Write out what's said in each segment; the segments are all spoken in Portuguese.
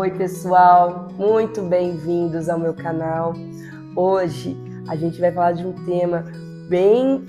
Oi pessoal, muito bem-vindos ao meu canal. Hoje a gente vai falar de um tema bem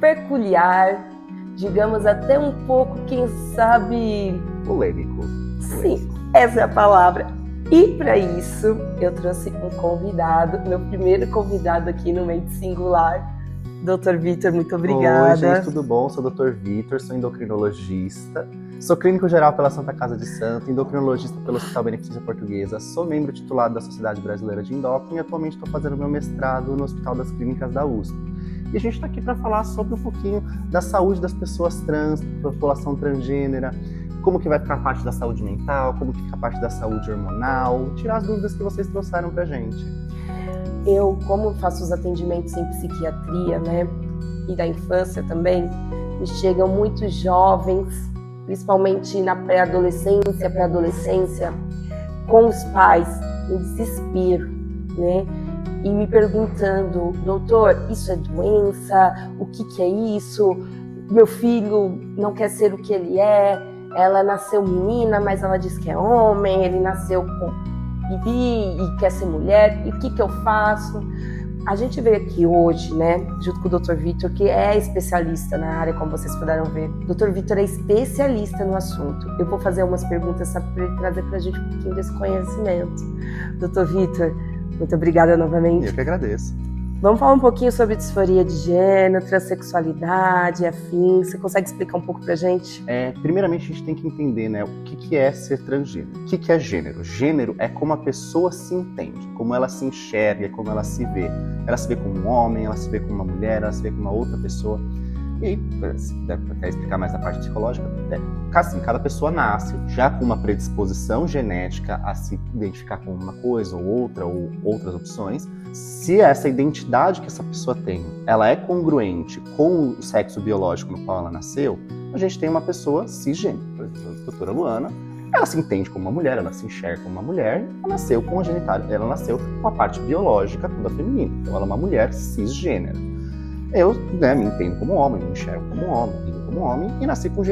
peculiar, digamos até um pouco, quem sabe... polêmico. Sim, essa é a palavra. E para isso eu trouxe um convidado, meu primeiro convidado aqui no Mente Singular, Dr. Vitor, muito obrigada. Oi, gente, tudo bom? Sou o Dr. Vitor, sou endocrinologista, sou clínico geral pela Santa Casa de Santo, endocrinologista pelo Hospital Beneficência Portuguesa, sou membro titulado da Sociedade Brasileira de Endócrino e atualmente estou fazendo meu mestrado no Hospital das Clínicas da USP. E a gente está aqui para falar sobre um pouquinho da saúde das pessoas trans, população transgênera, como que vai ficar a parte da saúde mental, como que fica a parte da saúde hormonal, tirar as dúvidas que vocês trouxeram pra gente. Eu, como faço os atendimentos em psiquiatria, né, e da infância também, me chegam muitos jovens, principalmente na pré-adolescência, com os pais em desespero, né, e me perguntando, doutor, isso é doença? O que é isso? Meu filho não quer ser o que ele é, ela nasceu menina, mas ela diz que é homem, ele nasceu com bi e quer ser mulher, e o que eu faço? A gente veio aqui hoje, né, junto com o Dr. Vitor, que é especialista na área, como vocês puderam ver. O Dr. Vitor é especialista no assunto. Eu vou fazer umas perguntas para ele trazer para a gente um pouquinho desse conhecimento. Dr. Vitor, muito obrigada novamente. Eu que agradeço. Vamos falar um pouquinho sobre disforia de gênero, transexualidade, afins. Você consegue explicar um pouco pra gente? Primeiramente, a gente tem que entender, né, o que é ser transgênero. O que é gênero? Gênero é como a pessoa se entende, como ela se enxerga, como ela se vê. Ela se vê como um homem, ela se vê como uma mulher, ela se vê como uma outra pessoa. E aí, se quer explicar mais da parte psicológica, assim, cada pessoa nasce já com uma predisposição genética a se identificar com uma coisa ou outras opções. Se essa identidade que essa pessoa tem, ela é congruente com o sexo biológico no qual ela nasceu, a gente tem uma pessoa cisgênero. Por exemplo, a doutora Luana, ela se entende como uma mulher, ela se enxerga como uma mulher, ela nasceu com a genitália, ela nasceu com a parte biológica toda feminina. Então ela é uma mulher cisgênero. Eu, né, me entendo como homem, me enxergo como homem, vivo como homem e nasci com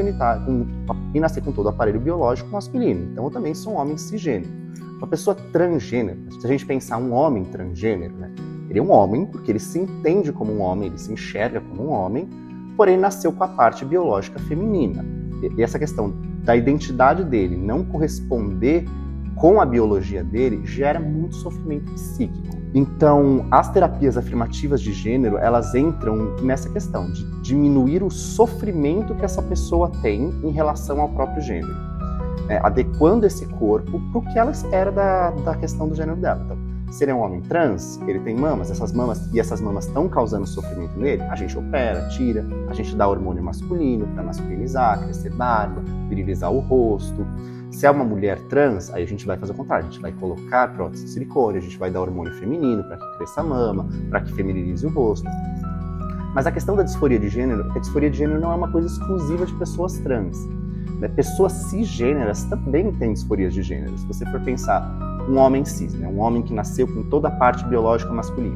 e nasci com todo o aparelho biológico masculino. Então eu também sou um homem cisgênero. Uma pessoa transgênero, se a gente pensar um homem transgênero, né, ele é um homem porque ele se entende como um homem, ele se enxerga como um homem, porém nasceu com a parte biológica feminina. E essa questão da identidade dele não corresponder com a biologia dele gera muito sofrimento psíquico. Então, as terapias afirmativas de gênero, elas entram nessa questão de diminuir o sofrimento que essa pessoa tem em relação ao próprio gênero, adequando esse corpo para o que ela espera da questão do gênero dela. Então, se ele é um homem trans, ele tem mamas, essas mamas estão causando sofrimento nele, a gente opera, tira, a gente dá hormônio masculino para masculinizar, crescer barba, virilizar o rosto. Se é uma mulher trans, aí a gente vai fazer o contrário, a gente vai colocar prótese de silicone, a gente vai dar hormônio feminino para que cresça a mama, para que feminilize o rosto. Mas a questão da disforia de gênero, a disforia de gênero não é uma coisa exclusiva de pessoas trans. Né? Pessoas cisgêneras também têm disforias de gênero. Se você for pensar um homem cis, né? Um homem que nasceu com toda a parte biológica masculina,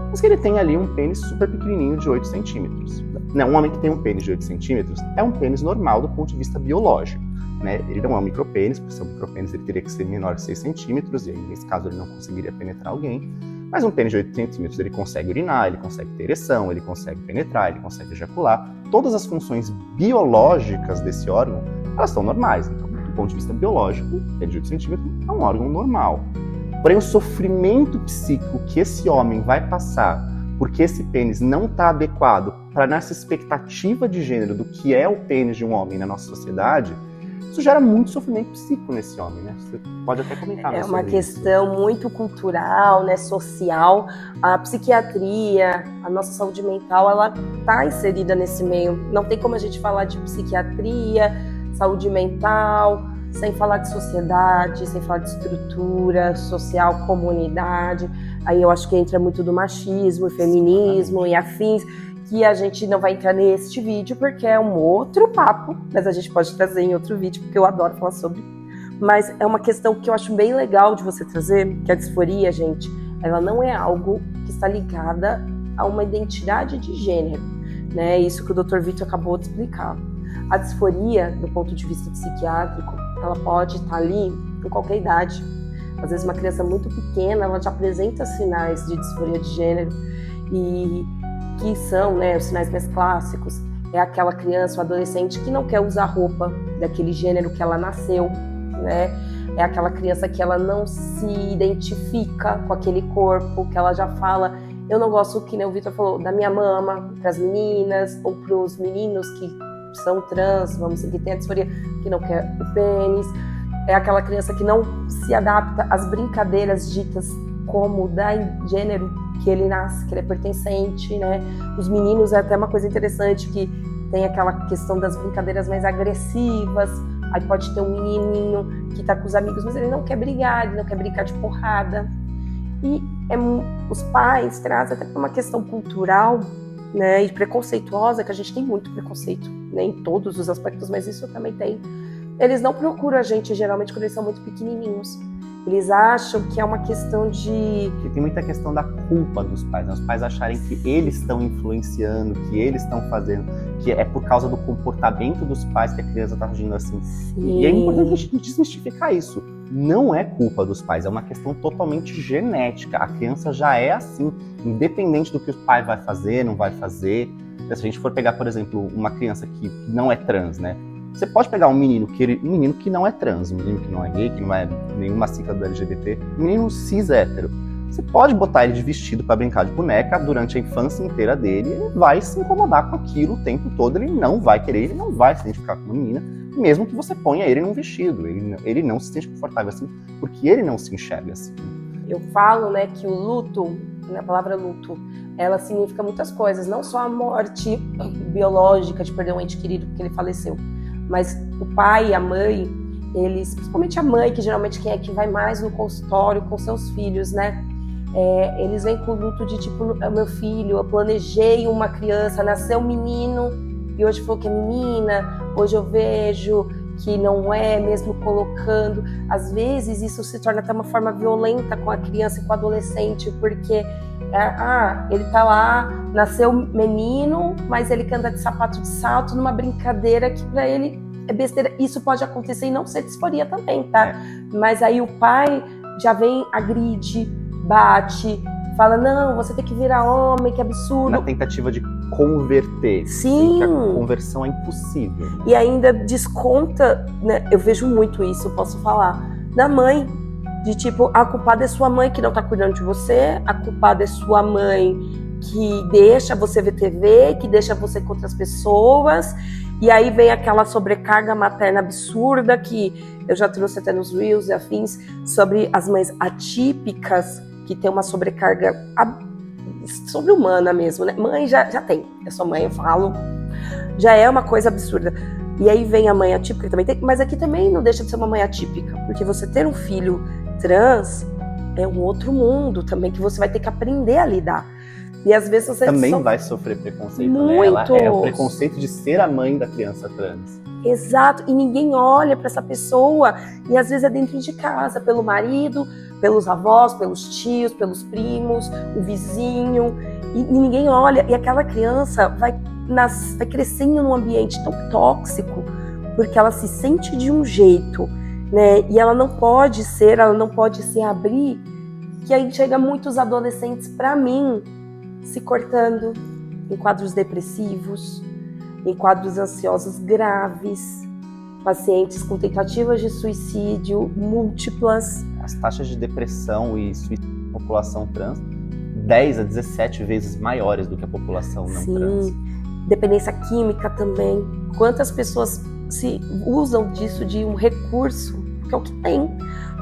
mas que ele tem ali um pênis super pequenininho de 8 centímetros. Né? Um homem que tem um pênis de 8 centímetros é um pênis normal do ponto de vista biológico. Né? Ele não é um micropênis, porque se é um micropênis ele teria que ser menor de 6 centímetros, e aí nesse caso ele não conseguiria penetrar alguém. Mas um pênis de 8 centímetros ele consegue urinar, ele consegue ter ereção, ele consegue penetrar, ele consegue ejacular. Todas as funções biológicas desse órgão, elas são normais. Então, do ponto de vista biológico, o pênis de 8 centímetros é um órgão normal. Porém, o sofrimento psíquico que esse homem vai passar porque esse pênis não está adequado para nessa expectativa de gênero do que é o pênis de um homem na nossa sociedade, isso gera muito sofrimento psíquico nesse homem, né? Você pode até comentar. É uma questão muito cultural, né, social. A psiquiatria, a nossa saúde mental, ela está inserida nesse meio. Não tem como a gente falar de psiquiatria, saúde mental, sem falar de sociedade, sem falar de estrutura social, comunidade. Aí eu acho que entra muito do machismo, feminismo e afins, que a gente não vai entrar neste vídeo porque é um outro papo, mas a gente pode trazer em outro vídeo, porque eu adoro falar sobre. Mas é uma questão que eu acho bem legal de você trazer, que a disforia, gente, ela não é algo que está ligada a uma identidade de gênero, né? Isso que o Dr. Vitor acabou de explicar. A disforia, do ponto de vista psiquiátrico, ela pode estar ali em qualquer idade. Às vezes uma criança muito pequena, ela já apresenta sinais de disforia de gênero, e que são, né, os sinais mais clássicos. É aquela criança ou adolescente que não quer usar roupa daquele gênero que ela nasceu, né? É aquela criança que ela não se identifica com aquele corpo, que ela já fala, eu não gosto, que nem o Vitor falou, da minha mama, para as meninas ou para os meninos que são trans, vamos dizer, que tem a disforia, que não quer o pênis. É aquela criança que não se adapta às brincadeiras ditas como da gênero que ele nasce, que ele é pertencente, né? Os meninos é até uma coisa interessante, que tem aquela questão das brincadeiras mais agressivas. Aí pode ter um menininho que tá com os amigos, mas ele não quer brigar, ele não quer brincar de porrada. E os pais trazem até uma questão cultural, né, e preconceituosa, que a gente tem muito preconceito, né, em todos os aspectos, mas isso também tem. Eles não procuram a gente, geralmente, quando eles são muito pequenininhos. Eles acham que é uma questão de... E tem muita questão da culpa dos pais, né? Os pais acharem que eles estão influenciando, que eles estão fazendo, que é por causa do comportamento dos pais que a criança está agindo assim. Sim. E é importante a gente desmistificar isso. Não é culpa dos pais, é uma questão totalmente genética. A criança já é assim, independente do que o pai vai fazer, não vai fazer. Se a gente for pegar, por exemplo, uma criança que não é trans, né? Você pode pegar um menino que não é trans, um menino que não é gay, que não é nenhuma sigla do LGBT, um menino cis hétero. Você pode botar ele de vestido para brincar de boneca durante a infância inteira dele, ele vai se incomodar com aquilo o tempo todo, ele não vai querer, ele não vai se identificar com uma menina, mesmo que você ponha ele num vestido, ele não se sente confortável assim, porque ele não se enxerga assim. Eu falo, né, que o luto, a palavra luto, ela significa muitas coisas, não só a morte biológica de perder um ente querido porque ele faleceu, mas o pai e a mãe, eles, principalmente a mãe, que geralmente quem é que vai mais no consultório com seus filhos, né? Eles vêm com o luto de tipo, meu filho, eu planejei uma criança, nasceu um menino e hoje falou que é menina, hoje eu vejo que não é, mesmo colocando. Às vezes isso se torna até uma forma violenta com a criança e com o adolescente, porque ele tá lá, nasceu menino, mas ele quer andar de sapato de salto numa brincadeira que pra ele é besteira. Isso pode acontecer e não ser disforia também, tá? Mas aí o pai já vem, agride, bate, fala, não, você tem que virar homem, que absurdo. Na tentativa de converter. Sim. Que a conversão é impossível. E ainda desconta, né? Eu vejo muito isso, eu posso falar, da mãe. De tipo, a culpada é sua mãe que não tá cuidando de você, a culpada é sua mãe que deixa você ver TV, que deixa você com outras pessoas, e aí vem aquela sobrecarga materna absurda que eu já trouxe até nos Reels e afins, sobre as mães atípicas, que tem uma sobrecarga sobre-humana mesmo, né? Mãe já tem, eu sou mãe, eu falo, já é uma coisa absurda. E aí vem a mãe atípica, que também tem, mas aqui também não deixa de ser uma mãe atípica, porque você ter um filho trans é um outro mundo também que você vai ter que aprender a lidar. E às vezes você também vai sofrer preconceito, muito. Né? Ela é o preconceito de ser a mãe da criança trans. Exato, e ninguém olha para essa pessoa, e às vezes é dentro de casa, pelo marido, pelos avós, pelos tios, pelos primos, o vizinho, e ninguém olha, e aquela criança vai crescendo num ambiente tão tóxico, porque ela se sente de um jeito, né? E ela não pode se abrir, que aí chega muitos adolescentes para mim se cortando em quadros depressivos, em quadros ansiosos graves, pacientes com tentativas de suicídio múltiplas. As taxas de depressão e suicídio na população trans 10 a 17 vezes maiores do que a população não trans. Dependência química também. Quantas pessoas se usam disso de um recurso, que é o que tem,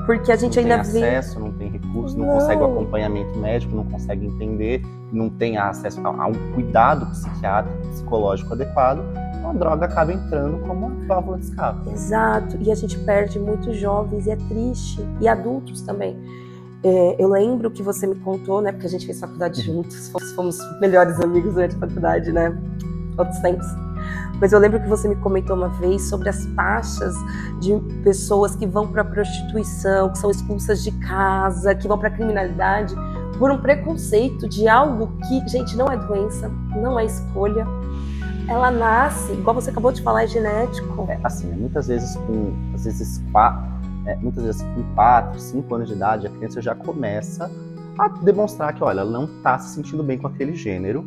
porque a gente ainda vê... Não tem acesso, não tem recurso, não consegue o acompanhamento médico, não consegue entender, não tem acesso a um cuidado psiquiátrico, psicológico adequado, então a droga acaba entrando como uma válvula de escape. Exato, e a gente perde muitos jovens, e é triste, e adultos também. Eu lembro que você me contou, né, porque a gente fez faculdade juntos, fomos melhores amigos durante a faculdade, né, outros tempos. Mas eu lembro que você me comentou uma vez sobre as taxas de pessoas que vão para a prostituição, que são expulsas de casa, que vão para a criminalidade, por um preconceito de algo que, gente, não é doença, não é escolha. Ela nasce, igual você acabou de falar, é genético. Assim, muitas vezes muitas vezes com 4, 5 anos de idade, a criança já começa a demonstrar que, olha, ela não está se sentindo bem com aquele gênero,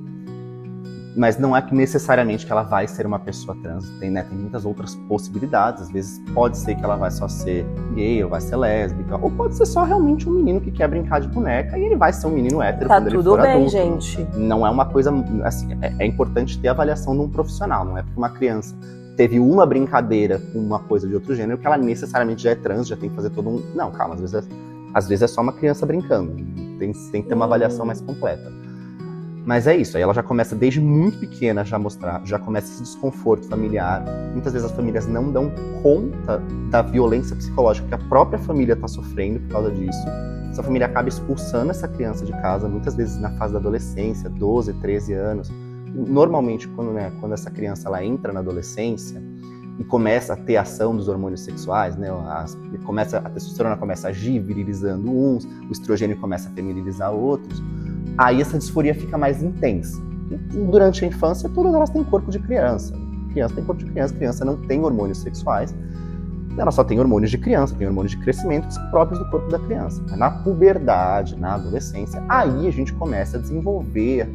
mas não é que necessariamente que ela vai ser uma pessoa trans, tem muitas outras possibilidades. Às vezes pode ser que ela vai só ser gay, ou vai ser lésbica, ou pode ser só realmente um menino que quer brincar de boneca e ele vai ser um menino hétero quando ele for adulto. Tá tudo bem, gente. Não é uma coisa, assim, é importante ter a avaliação de um profissional, não é porque uma criança teve uma brincadeira com uma coisa de outro gênero que ela necessariamente já é trans, já tem que fazer todo um... Não, calma, às vezes é só uma criança brincando, tem que ter uma avaliação mais completa. Mas é isso, aí ela já começa desde muito pequena já mostrar, já começa esse desconforto familiar. Muitas vezes as famílias não dão conta da violência psicológica que a própria família está sofrendo por causa disso. Essa família acaba expulsando essa criança de casa, muitas vezes na fase da adolescência, 12, 13 anos. Normalmente, quando essa criança ela entra na adolescência e começa a ter ação dos hormônios sexuais, né, a testosterona começa a agir, virilizando uns, o estrogênio começa a feminilizar outros, aí essa disforia fica mais intensa. E durante a infância, todas elas têm corpo de criança. Criança tem corpo de criança, criança não tem hormônios sexuais, ela só tem hormônios de criança, tem hormônios de crescimento que são próprios do corpo da criança. Mas na puberdade, na adolescência, aí a gente começa a desenvolver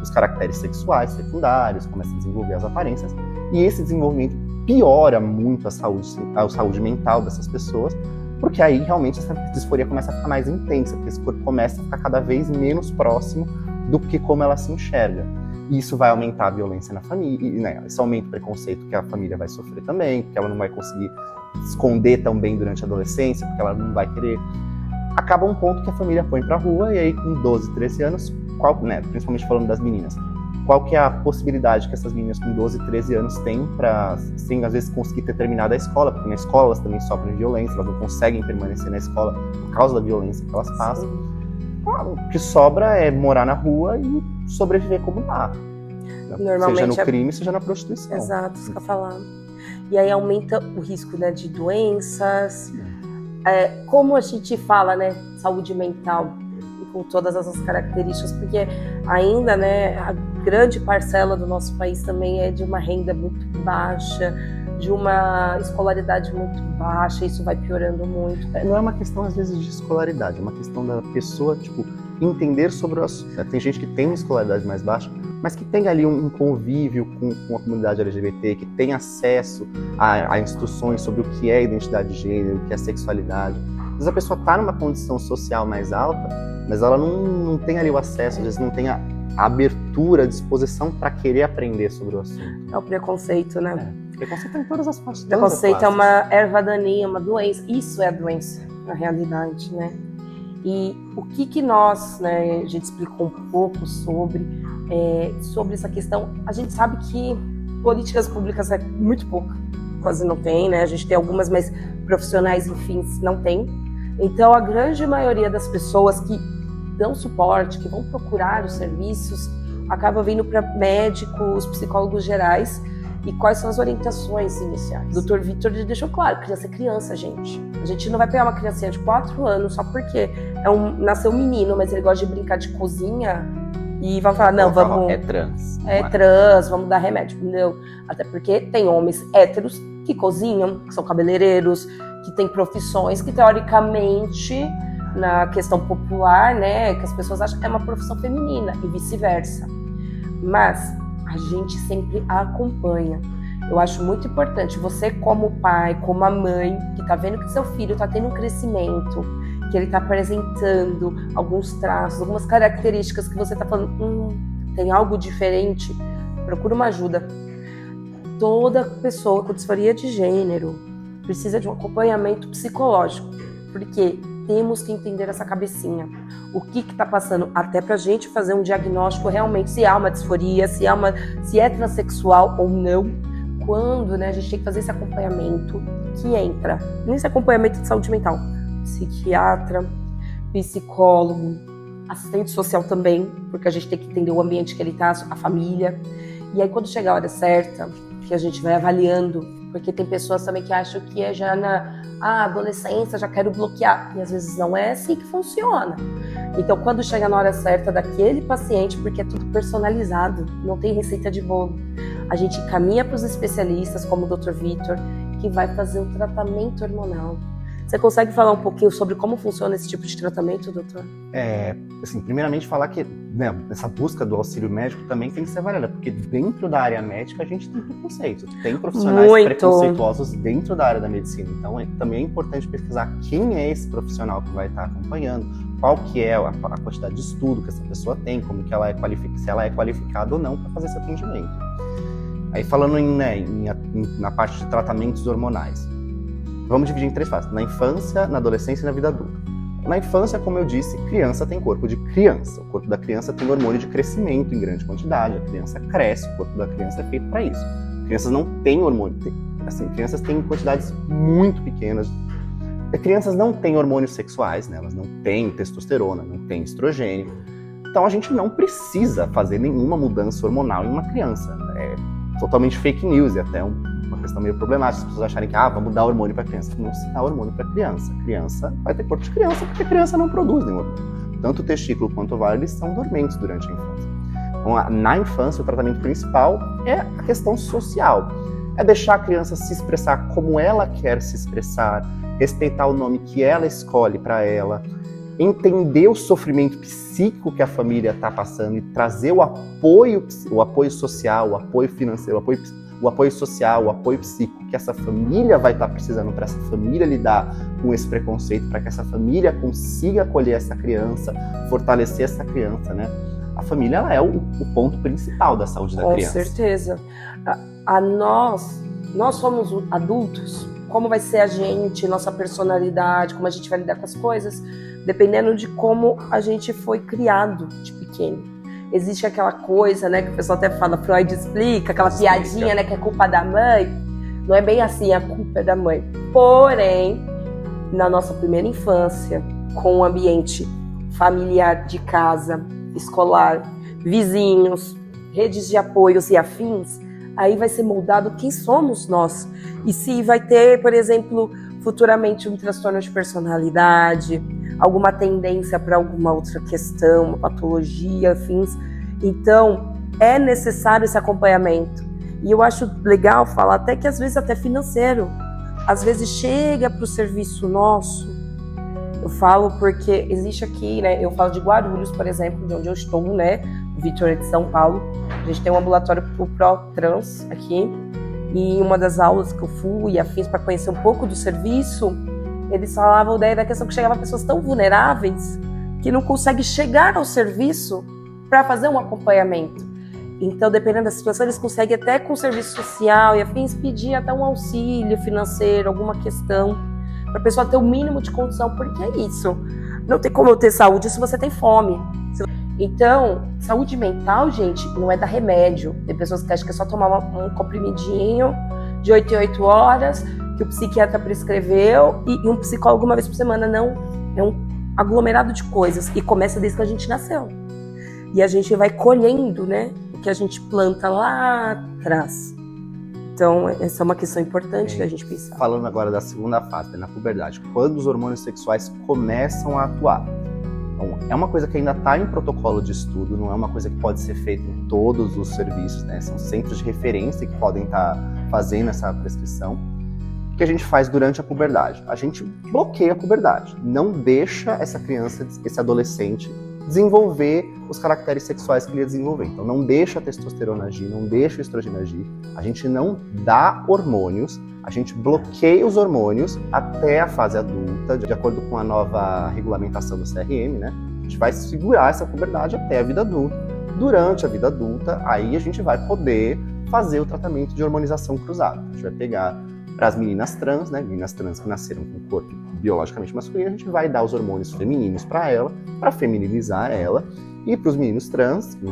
os caracteres sexuais secundários, começa a desenvolver as aparências, e esse desenvolvimento piora muito a saúde mental dessas pessoas, porque aí realmente essa disforia começa a ficar mais intensa, porque esse corpo começa a ficar cada vez menos próximo do que como ela se enxerga. E isso vai aumentar a violência na família, né? Isso aumenta o preconceito que a família vai sofrer também, porque ela não vai conseguir esconder tão bem durante a adolescência, porque ela não vai querer. Acaba um ponto que a família põe pra rua, e aí com 12, 13 anos, principalmente falando das meninas, qual que é a possibilidade que essas meninas com 12, 13 anos têm para, sem às vezes conseguir ter terminado a escola, porque na escola elas também sofrem violência, elas não conseguem permanecer na escola por causa da violência que elas passam. O que sobra é morar na rua e sobreviver como dá. Seja no crime, seja na prostituição. Exato, isso que eu ia falar. E aí aumenta o risco, né, de doenças. Como a gente fala, né, saúde mental, com todas essas características, porque ainda, né, a grande parcela do nosso país também é de uma renda muito baixa, de uma escolaridade muito baixa, isso vai piorando muito. Não é uma questão, às vezes, de escolaridade, é uma questão da pessoa, entender sobre o assunto. Tem gente que tem uma escolaridade mais baixa, mas que tem ali um convívio com a comunidade LGBT, que tem acesso a instruções sobre o que é identidade de gênero, o que é sexualidade. Às vezes a pessoa está numa condição social mais alta, mas ela não tem ali o acesso, às vezes não tem a abertura, a disposição para querer aprender sobre o assunto. É o preconceito, né? Preconceito em todas as faixas. Preconceito é uma erva daninha, uma doença. Isso é a doença, na realidade, né? E o que nós, né, a gente explicou um pouco sobre essa questão. A gente sabe que políticas públicas é muito pouco, quase não tem, né? A gente tem algumas, mas profissionais, enfim, não tem. Então, a grande maioria das pessoas que dão suporte, que vão procurar os serviços, acaba vindo para médicos, psicólogos gerais. E quais são as orientações iniciais? O Dr. Vitor deixou claro, criança é criança, gente. A gente não vai pegar uma criancinha de 4 anos só porque nasceu um menino, mas ele gosta de brincar de cozinha e vai falar, não, vamos... É trans. Trans, vamos dar remédio. Não, até porque tem homens héteros que cozinham, que são cabeleireiros, que têm profissões que, teoricamente, na questão popular, né, que as pessoas acham que é uma profissão feminina e vice-versa. Mas a gente sempre a acompanha. Eu acho muito importante você, como pai, como a mãe, que tá vendo que seu filho tá tendo um crescimento, que ele tá apresentando alguns traços, algumas características que você tá falando, tem algo diferente, procura uma ajuda. Toda pessoa com disforia de gênero precisa de um acompanhamento psicológico, porque temos que entender essa cabecinha. O que está passando, até pra gente fazer um diagnóstico realmente, se há uma disforia, se é transexual ou não. Quando, né, a gente tem que fazer esse acompanhamento que entra nesse acompanhamento de saúde mental. Psiquiatra, psicólogo, assistente social também, porque a gente tem que entender o ambiente que ele está, a família. E aí quando chegar a hora certa, que a gente vai avaliando, porque tem pessoas também que acham que é já na adolescência, já quero bloquear. E às vezes não é assim que funciona. Então, quando chega na hora certa daquele paciente, porque é tudo personalizado, não tem receita de bolo, a gente caminha para os especialistas, como o Dr. Vitor, que vai fazer um tratamento hormonal. Você consegue falar um pouquinho sobre como funciona esse tipo de tratamento, doutor? Assim, primeiramente falar que, né, essa busca do auxílio médico também tem que ser variada, porque dentro da área médica a gente tem preconceito, tem profissionais preconceituosos dentro da área da medicina, então também é importante pesquisar quem é esse profissional que vai estar acompanhando, qual que é a quantidade de estudo que essa pessoa tem, como que ela é se ela é qualificada ou não para fazer esse atendimento. Aí falando na parte de tratamentos hormonais, vamos dividir em 3 fases: na infância, na adolescência e na vida adulta. Na infância, como eu disse, criança tem corpo de criança. O corpo da criança tem hormônio de crescimento em grande quantidade. A criança cresce, o corpo da criança é feito para isso. Crianças não têm hormônio. Crianças têm quantidades muito pequenas. Crianças não têm hormônios sexuais, né? Elas não têm testosterona, não têm estrogênio. Então a gente não precisa fazer nenhuma mudança hormonal em uma criança. É totalmente fake news e até uma questão meio problemática, as pessoas acharem que vamos dar hormônio para criança. Não se dá hormônio para criança. A criança vai ter corpo de criança porque a criança não produz nenhum hormônio. Tanto o testículo quanto o ovário, eles são dormentes durante a infância. Então, na infância, o tratamento principal é a questão social. É deixar a criança se expressar como ela quer se expressar, respeitar o nome que ela escolhe para ela, entender o sofrimento psíquico que a família está passando e trazer o apoio social, o apoio financeiro, o apoio social, o apoio psíquico que essa família vai estar precisando para essa família lidar com esse preconceito, para que essa família consiga acolher essa criança, fortalecer essa criança, né? A família, ela é o ponto principal da saúde da criança. Com certeza. Nós somos adultos, como vai ser a gente, nossa personalidade, como a gente vai lidar com as coisas, dependendo de como a gente foi criado de pequeno. Existe aquela coisa, né, que o pessoal até fala, Freud explica, aquela piadinha, né, que é culpa da mãe. Não é bem assim, a culpa é da mãe. Porém, na nossa primeira infância, com o ambiente familiar de casa, escolar, vizinhos, redes de apoios e afins, aí vai ser moldado quem somos nós. E se vai ter, por exemplo, futuramente um transtorno de personalidade, alguma tendência para alguma outra questão, uma patologia, afins. Então, é necessário esse acompanhamento. E eu acho legal falar até que às vezes até financeiro. Às vezes chega para o serviço nosso. Eu falo porque existe aqui, né? Eu falo de Guarulhos, por exemplo, de onde eu estou, né? O Vitor é de São Paulo. A gente tem um ambulatório pró-trans aqui. E uma das aulas que eu fui e afins para conhecer um pouco do serviço, eles falavam da questão que chegava pessoas tão vulneráveis que não conseguem chegar ao serviço para fazer um acompanhamento. Então, dependendo da situação, eles conseguem até com o serviço social e afins pedir até um auxílio financeiro, alguma questão, para a pessoa ter o mínimo de condição, porque é isso. Não tem como eu ter saúde se você tem fome. Então, saúde mental, gente, não é dar remédio. Tem pessoas que acham que é só tomar um comprimidinho de 8 em 8 horas, que o psiquiatra prescreveu, e um psicólogo uma vez por semana. Não, é um aglomerado de coisas, e começa desde que a gente nasceu. E a gente vai colhendo, né, o que a gente planta lá atrás. Então, essa é uma questão importante da gente pensar. Falando agora da segunda fase, na puberdade, quando os hormônios sexuais começam a atuar. Então, é uma coisa que ainda está em protocolo de estudo, não é uma coisa que pode ser feita em todos os serviços, né? São centros de referência que podem estar fazendo essa prescrição. O que a gente faz durante a puberdade? A gente bloqueia a puberdade, não deixa essa criança, esse adolescente, desenvolver os caracteres sexuais que ele ia desenvolver. Então, não deixa a testosterona agir, não deixa o estrogênio agir. A gente não dá hormônios, a gente bloqueia os hormônios até a fase adulta, de acordo com a nova regulamentação do CRM, né? A gente vai segurar essa puberdade até a vida adulta. Durante a vida adulta, aí a gente vai poder fazer o tratamento de hormonização cruzada. A gente vai pegar para as meninas trans, né? Meninas trans que nasceram com o corpo biologicamente masculino, a gente vai dar os hormônios femininos para ela, para feminilizar ela. E para os meninos trans que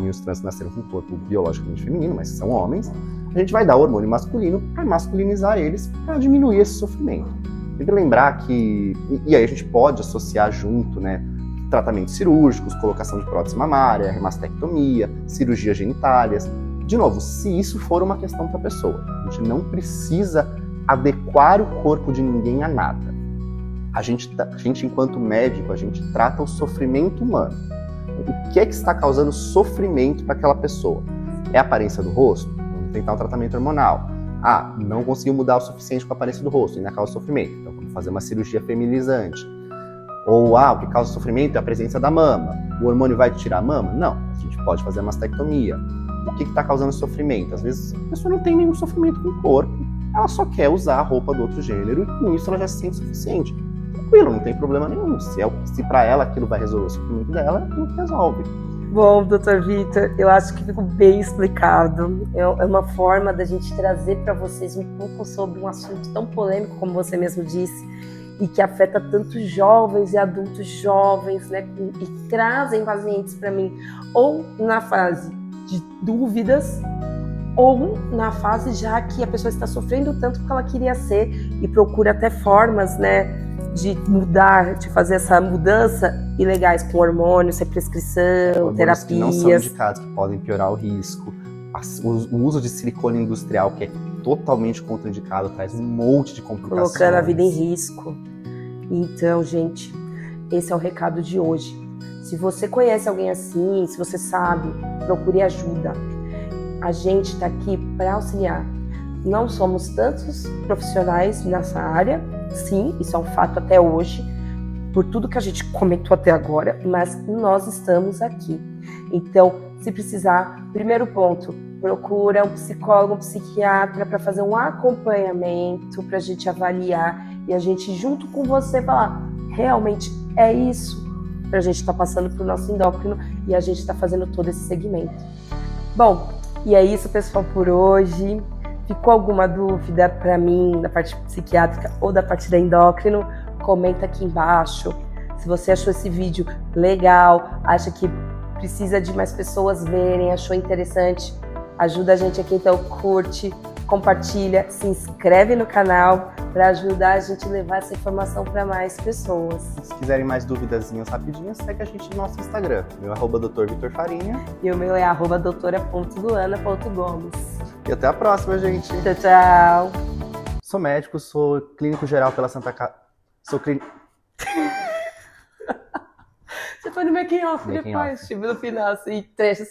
nasceram com o corpo biologicamente feminino, mas são homens, a gente vai dar o hormônio masculino para masculinizar eles, para diminuir esse sofrimento. Tem que lembrar que... E aí a gente pode associar junto, né, tratamentos cirúrgicos, colocação de prótese mamária, mastectomia, cirurgias genitálias. De novo, se isso for uma questão para a pessoa, a gente não precisa adequar o corpo de ninguém a nada. A gente, enquanto médico, a gente trata o sofrimento humano. O que é que está causando sofrimento para aquela pessoa? É a aparência do rosto? Vamos tentar um tratamento hormonal. Não conseguiu mudar o suficiente com a aparência do rosto, ainda causa sofrimento. Então vamos fazer uma cirurgia feminilizante. Ou, o que causa sofrimento é a presença da mama. O hormônio vai tirar a mama? Não, a gente pode fazer a mastectomia. O que está causando sofrimento? Às vezes a pessoa não tem nenhum sofrimento com o corpo, ela só quer usar a roupa do outro gênero e com isso ela já se sente suficiente. Tranquilo, não tem problema nenhum. Se para ela aquilo vai resolver o sofrimento dela, aquilo resolve. Bom, doutor Vitor, eu acho que ficou bem explicado. É uma forma da gente trazer para vocês um pouco sobre um assunto tão polêmico, como você mesmo disse, e que afeta tanto jovens e adultos jovens, né? E trazem pacientes para mim, ou na fase de dúvidas, ou na fase já que a pessoa está sofrendo tanto porque ela queria ser e procura até formas, né, de mudar, de fazer essa mudança ilegais com hormônios, sem prescrição, terapias. Que não são indicados, que podem piorar o risco. O uso de silicone industrial, que é totalmente contraindicado, traz um monte de complicações. Colocando a vida em risco. Então, gente, esse é o recado de hoje. Se você conhece alguém assim, se você sabe, procure ajuda. A gente está aqui para auxiliar. Não somos tantos profissionais nessa área, sim, isso é um fato até hoje, por tudo que a gente comentou até agora, mas nós estamos aqui. Então, se precisar, primeiro ponto, procura um psicólogo, um psiquiatra para fazer um acompanhamento, para a gente avaliar e a gente, junto com você, falar, realmente é isso para a gente estar passando para o nosso endócrino e a gente está fazendo todo esse segmento. Bom, e é isso, pessoal, por hoje. Ficou alguma dúvida para mim da parte psiquiátrica ou da parte da endócrino? Comenta aqui embaixo. Se você achou esse vídeo legal, acha que precisa de mais pessoas verem, achou interessante, ajuda a gente aqui, então curte, compartilha, se inscreve no canal para ajudar a gente a levar essa informação para mais pessoas. Se quiserem mais duvidazinhas rapidinhas, segue a gente no nosso Instagram. Meu é @Dr. Vitor Farinha. E o meu é @doutora.luana.gomes. E até a próxima, gente. Tchau, tchau. Sou médico, sou clínico geral pela Santa Casa. Sou clínico. Você foi no making off depois, tipo, no final, assim, trechos.